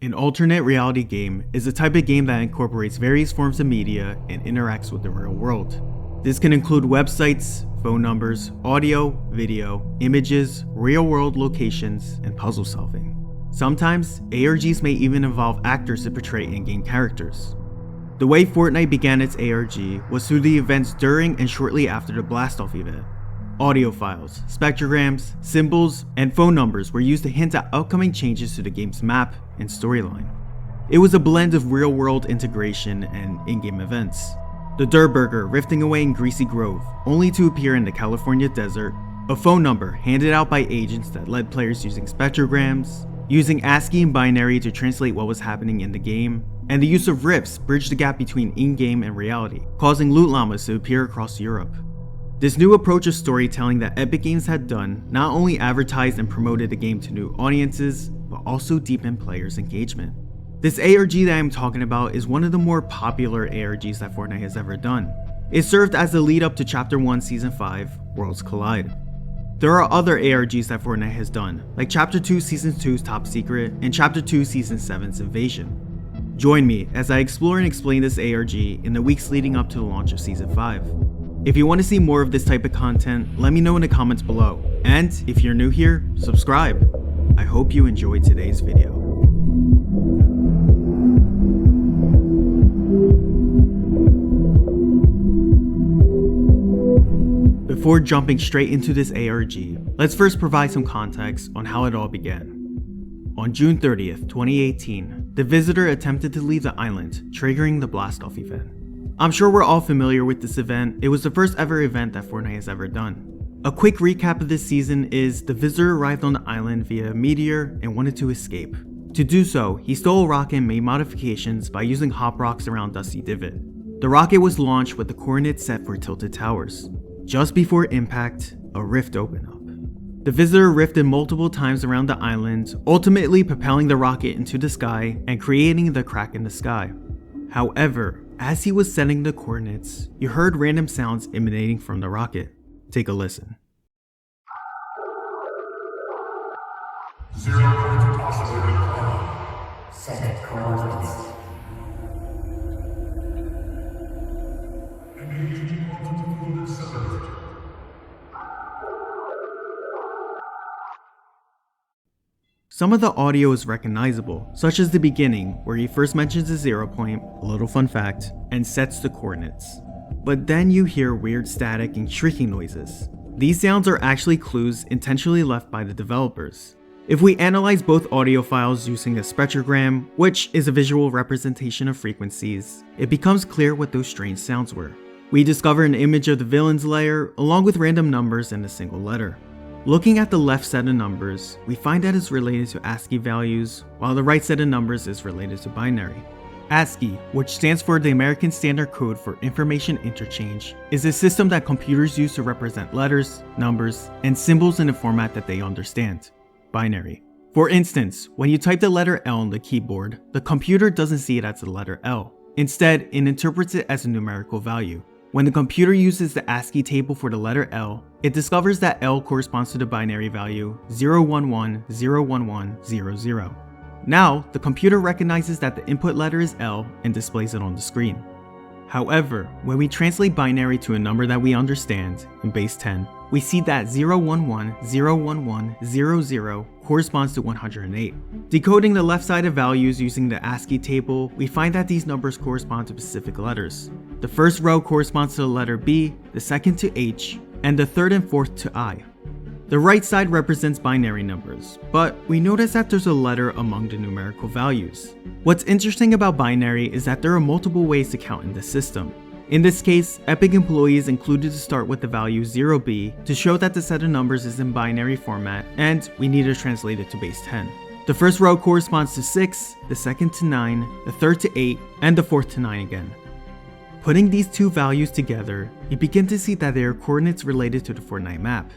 An alternate reality game is a type of game that incorporates various forms of media and interacts with the real world. This can include websites, phone numbers, audio, video, images, real-world locations, and puzzle solving. Sometimes, ARGs may even involve actors to portray in-game characters. The way Fortnite began its ARG was through the events during and shortly after the Blast-Off event. Audio files, spectrograms, symbols, and phone numbers were used to hint at upcoming changes to the game's map and storyline. It was a blend of real-world integration and in-game events. The Durr Burger rifting away in Greasy Grove, only to appear in the California desert, a phone number handed out by agents that led players using spectrograms, using ASCII and binary to translate what was happening in the game, and the use of rifts bridged the gap between in-game and reality, causing Loot Llamas to appear across Europe. This new approach of storytelling that Epic Games had done not only advertised and promoted the game to new audiences, but also deepened players' engagement. This ARG that I'm talking about is one of the more popular ARGs that Fortnite has ever done. It served as the lead up to Chapter 1 Season 5, Worlds Collide. There are other ARGs that Fortnite has done, like Chapter 2 Season 2's Top Secret and Chapter 2 Season 7's Invasion. Join me as I explore and explain this ARG in the weeks leading up to the launch of Season 5. If you want to see more of this type of content, let me know in the comments below. And if you're new here, subscribe. I hope you enjoyed today's video. Before jumping straight into this ARG, let's first provide some context on how it all began. On June 30th, 2018, the Visitor attempted to leave the island, triggering the Blast-Off event. I'm sure we're all familiar with this event. It was the first ever event that Fortnite has ever done. A quick recap of this season is the Visitor arrived on the island via a meteor and wanted to escape. To do so, he stole a rocket and made modifications by using hop rocks around Dusty Divot. The rocket was launched with the coordinates set for Tilted Towers. Just before impact, a rift opened up. The Visitor rifted multiple times around the island, ultimately propelling the rocket into the sky and creating the crack in the sky. However, as he was setting the coordinates, you heard random sounds emanating from the rocket. Take a listen. 0 point possibility. Set coordinates. Engaging quantum field accelerator. Some of the audio is recognizable, such as the beginning where he first mentions the 0 point, a little fun fact, and sets the coordinates. But then you hear weird static and shrieking noises. These sounds are actually clues intentionally left by the developers. If we analyze both audio files using a spectrogram, which is a visual representation of frequencies, it becomes clear what those strange sounds were. We discover an image of the villain's lair along with random numbers and a single letter. Looking at the left set of numbers, we find that it's related to ASCII values, while the right set of numbers is related to binary. ASCII, which stands for the American Standard Code for Information Interchange, is a system that computers use to represent letters, numbers, and symbols in a format that they understand, binary. For instance, when you type the letter L on the keyboard, the computer doesn't see it as the letter L. Instead, it interprets it as a numerical value. When the computer uses the ASCII table for the letter L, it discovers that L corresponds to the binary value 011-011-00. Now, the computer recognizes that the input letter is L and displays it on the screen. However, when we translate binary to a number that we understand, in base 10, we see that 011-011-00 corresponds to 108. Decoding the left side of values using the ASCII table, we find that these numbers correspond to specific letters. The first row corresponds to the letter B, the second to H, and the third and fourth to I. The right side represents binary numbers, but we notice that there's a letter among the numerical values. What's interesting about binary is that there are multiple ways to count in this system. In this case, Epic employees included to start with the value 0b to show that the set of numbers is in binary format and we need to translate it to base 10. The first row corresponds to 6, the second to 9, the third to 8, and the fourth to 9 again. Putting these two values together, you begin to see that they are coordinates related to the Fortnite map.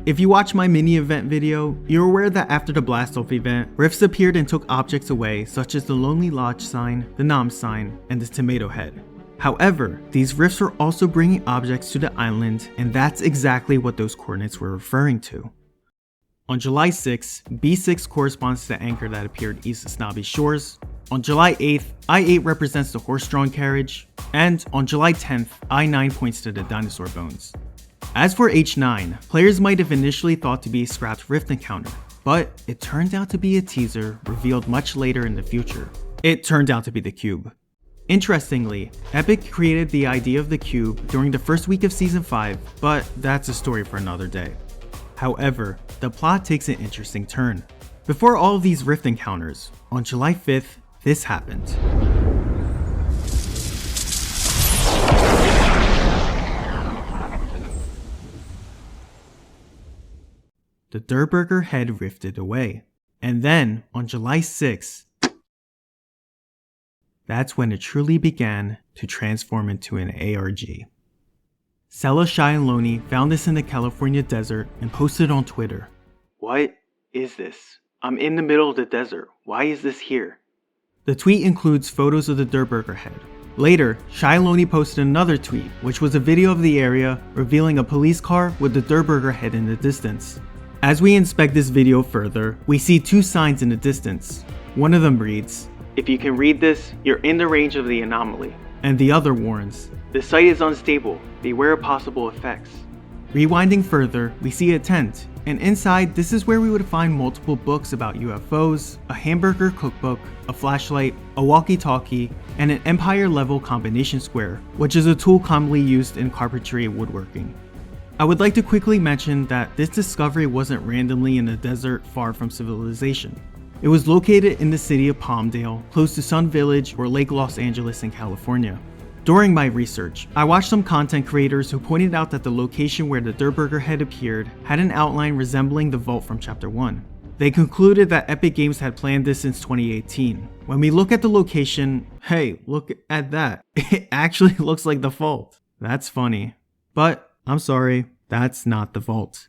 If you watch my mini event video, you're aware that after the Blast-Off event, rifts appeared and took objects away such as the Lonely Lodge sign, the Nom sign, and the Tomato Head. However, these rifts were also bringing objects to the island, and that's exactly what those coordinates were referring to. On July 6th, B6 corresponds to the anchor that appeared east of Snobby Shores. On July 8th, I-8 represents the horse-drawn carriage. And on July 10th, I-9 points to the dinosaur bones. As for H9, players might have initially thought to be a scrapped rift encounter, but it turned out to be a teaser revealed much later in the future. It turned out to be the cube. Interestingly, Epic created the idea of the cube during the first week of Season 5, but that's a story for another day. However, the plot takes an interesting turn. Before all of these rift encounters, on July 5th, this happened. The Durr Burger head rifted away. And then, on July 6th, that's when it truly began to transform into an ARG. Sella Shyaloni found this in the California desert and posted on Twitter. "What is this? I'm in the middle of the desert. Why is this here?" The tweet includes photos of the Durr Burger head. Later, Shyaloni posted another tweet, which was a video of the area revealing a police car with the Durr Burger head in the distance. As we inspect this video further, we see two signs in the distance. One of them reads, "If you can read this, you're in the range of the anomaly." And the other warns, "The site is unstable, beware of possible effects." Rewinding further, we see a tent, and inside this is where we would find multiple books about UFOs, a hamburger cookbook, a flashlight, a walkie-talkie, and an Empire-level combination square, which is a tool commonly used in carpentry and woodworking. I would like to quickly mention that this discovery wasn't randomly in a desert far from civilization. It was located in the city of Palmdale, close to Sun Village or Lake Los Angeles in California. During my research, I watched some content creators who pointed out that the location where the Durr Burger head appeared had an outline resembling the vault from Chapter 1. They concluded that Epic Games had planned this since 2018. When we look at the location, hey, look at that. It actually looks like the vault. That's funny. But I'm sorry, that's not the vault.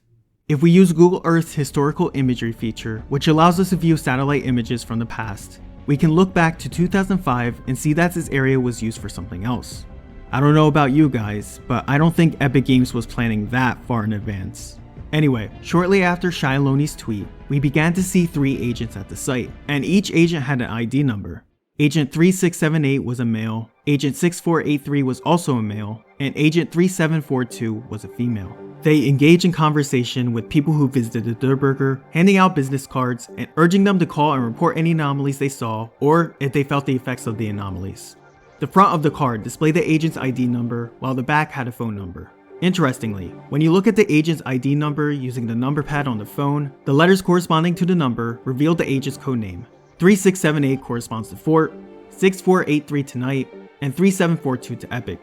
If we use Google Earth's historical imagery feature, which allows us to view satellite images from the past, we can look back to 2005 and see that this area was used for something else. I don't know about you guys, but I don't think Epic Games was planning that far in advance. Anyway, shortly after Shyaloni's tweet, we began to see 3 agents at the site, and each agent had an ID number. Agent 3678 was a male, Agent 6483 was also a male, and Agent 3742 was a female. They engage in conversation with people who visited the Durr Burger, handing out business cards and urging them to call and report any anomalies they saw, or if they felt the effects of the anomalies. The front of the card displayed the agent's ID number, while the back had a phone number. Interestingly, when you look at the agent's ID number using the number pad on the phone, the letters corresponding to the number revealed the agent's codename. 3678 corresponds to Fort, 6483 to Night, and 3742 to Epic.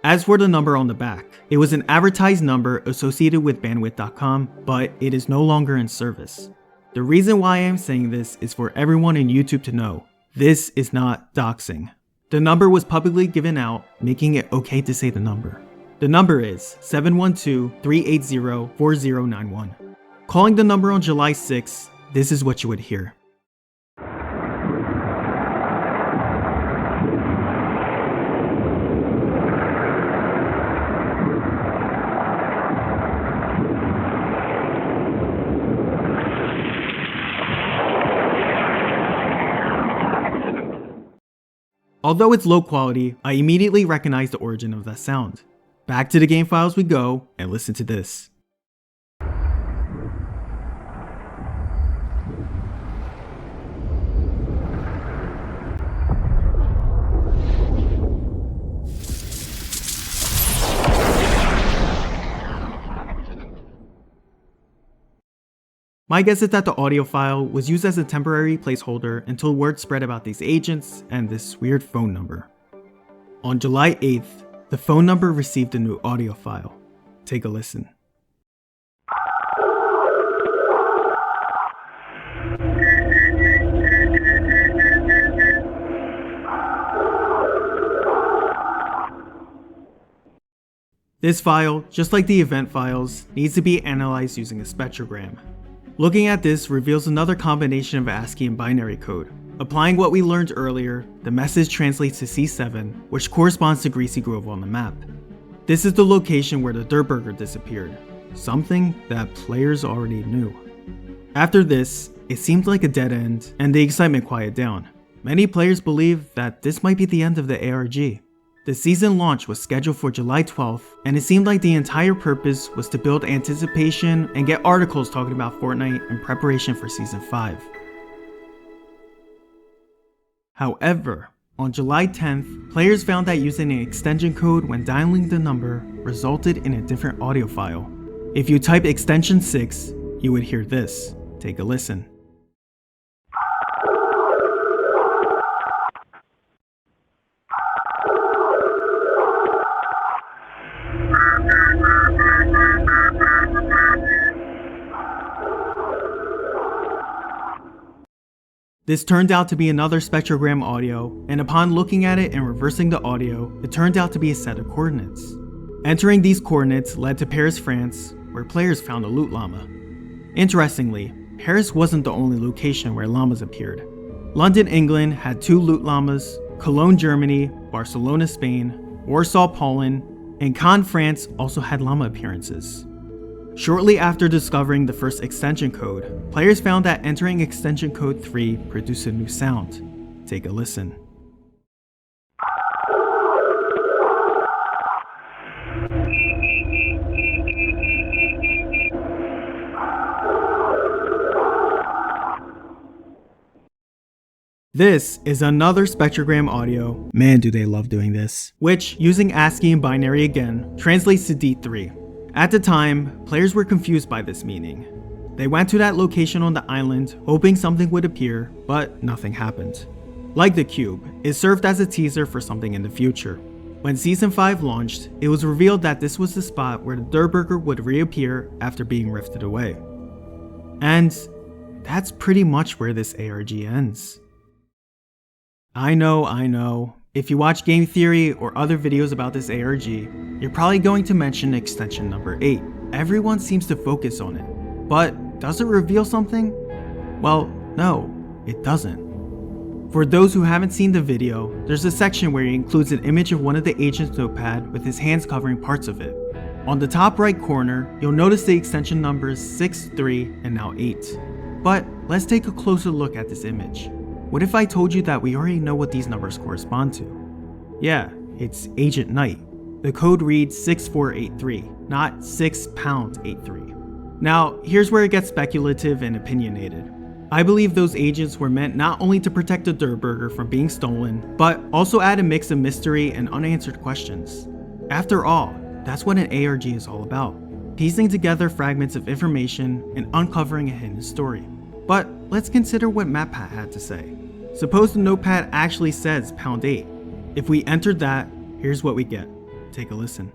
As for the number on the back, it was an advertised number associated with bandwidth.com, but it is no longer in service. The reason why I am saying this is for everyone in YouTube to know, this is not doxing. The number was publicly given out, making it okay to say the number. The number is 712-380-4091. Calling the number on July 6th, this is what you would hear. Although it's low quality, I immediately recognized the origin of that sound. Back to the game files we go, and listen to this. My guess is that the audio file was used as a temporary placeholder until word spread about these agents and this weird phone number. On July 8th, the phone number received a new audio file. Take a listen. This file, just like the event files, needs to be analyzed using a spectrogram. Looking at this reveals another combination of ASCII and binary code. Applying what we learned earlier, the message translates to C7, which corresponds to Greasy Grove on the map. This is the location where the Durr Burger disappeared, something that players already knew. After this, it seemed like a dead end, and the excitement quieted down. Many players believed that this might be the end of the ARG. The season launch was scheduled for July 12th, and it seemed like the entire purpose was to build anticipation and get articles talking about Fortnite in preparation for Season 5. However, on July 10th, players found that using an extension code when dialing the number resulted in a different audio file. If you type extension 6, you would hear this. Take a listen. This turned out to be another spectrogram audio, and upon looking at it and reversing the audio, it turned out to be a set of coordinates. Entering these coordinates led to Paris, France, where players found a Loot Llama. Interestingly, Paris wasn't the only location where llamas appeared. London, England had 2 Loot Llamas, Cologne, Germany, Barcelona, Spain, Warsaw, Poland, and Cannes, France also had llama appearances. Shortly after discovering the first extension code, players found that entering extension code 3 produced a new sound. Take a listen. This is another spectrogram audio, man do they love doing this, which, using ASCII and binary again, translates to D3. At the time, players were confused by this meaning. They went to that location on the island, hoping something would appear, but nothing happened. Like the cube, it served as a teaser for something in the future. When Season 5 launched, it was revealed that this was the spot where the Durr Burger would reappear after being rifted away. And that's pretty much where this ARG ends. I know. If you watch Game Theory or other videos about this ARG, you're probably going to mention extension number 8. Everyone seems to focus on it. But does it reveal something? Well, no, it doesn't. For those who haven't seen the video, there's a section where he includes an image of one of the agent's notepad with his hands covering parts of it. On the top right corner, you'll notice the extension numbers 6, 3, and now 8. But let's take a closer look at this image. What if I told you that we already know what these numbers correspond to? Yeah, it's Agent Knight. The code reads 6483, not 6 pound 83. Now, here's where it gets speculative and opinionated. I believe those agents were meant not only to protect the Durr Burger from being stolen, but also add a mix of mystery and unanswered questions. After all, that's what an ARG is all about, piecing together fragments of information and uncovering a hidden story. But let's consider what MatPat had to say. Suppose the notepad actually says pound 8. If we entered that, here's what we get. Take a listen.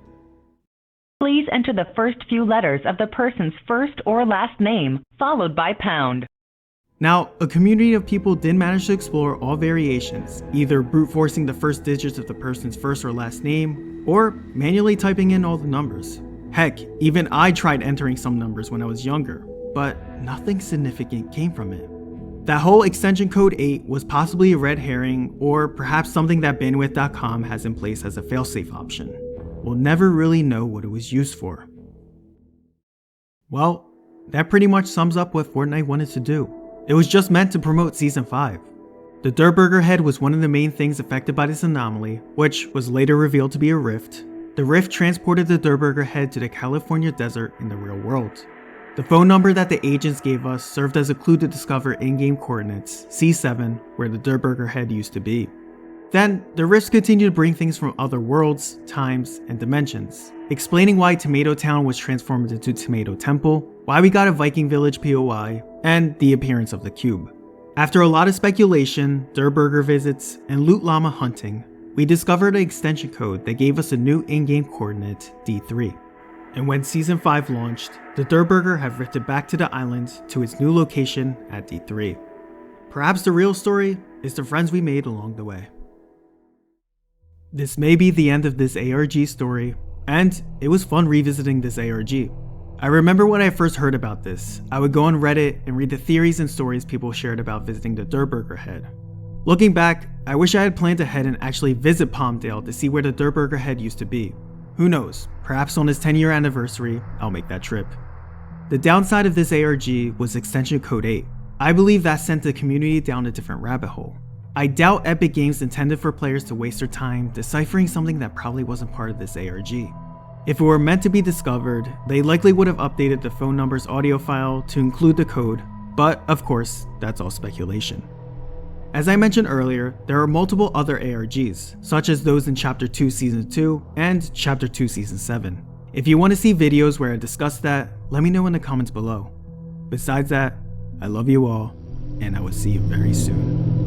Please enter the first few letters of the person's first or last name, followed by pound. Now, a community of people did manage to explore all variations, either brute forcing the first digits of the person's first or last name, or manually typing in all the numbers. Heck, even I tried entering some numbers when I was younger, but nothing significant came from it. That whole extension code 8 was possibly a red herring, or perhaps something that bandwidth.com has in place as a failsafe option. We'll never really know what it was used for. Well, that pretty much sums up what Fortnite wanted to do. It was just meant to promote Season 5. The Durr Burger head was one of the main things affected by this anomaly, which was later revealed to be a rift. The rift transported the Durr Burger head to the California desert in the real world. The phone number that the agents gave us served as a clue to discover in-game coordinates, C7, where the Durr Burger head used to be. Then, the rifts continued to bring things from other worlds, times, and dimensions, explaining why Tomato Town was transformed into Tomato Temple, why we got a Viking Village POI, and the appearance of the cube. After a lot of speculation, Durr Burger visits, and Loot Llama hunting, we discovered an extension code that gave us a new in-game coordinate, D3. And when Season 5 launched, the Durr Burger have rifted back to the island to its new location at D3. Perhaps the real story is the friends we made along the way. This may be the end of this ARG story, and it was fun revisiting this ARG. I remember when I first heard about this, I would go on Reddit and read the theories and stories people shared about visiting the Durr Burger head. Looking back, I wish I had planned ahead and actually visit Palmdale to see where the Durr Burger head used to be. Who knows, perhaps on his 10-year anniversary, I'll make that trip. The downside of this ARG was extension code 8. I believe that sent the community down a different rabbit hole. I doubt Epic Games intended for players to waste their time deciphering something that probably wasn't part of this ARG. If it were meant to be discovered, they likely would have updated the phone number's audio file to include the code, but of course, that's all speculation. As I mentioned earlier, there are multiple other ARGs, such as those in Chapter 2 Season 2 and Chapter 2 Season 7. If you want to see videos where I discuss that, let me know in the comments below. Besides that, I love you all, and I will see you very soon.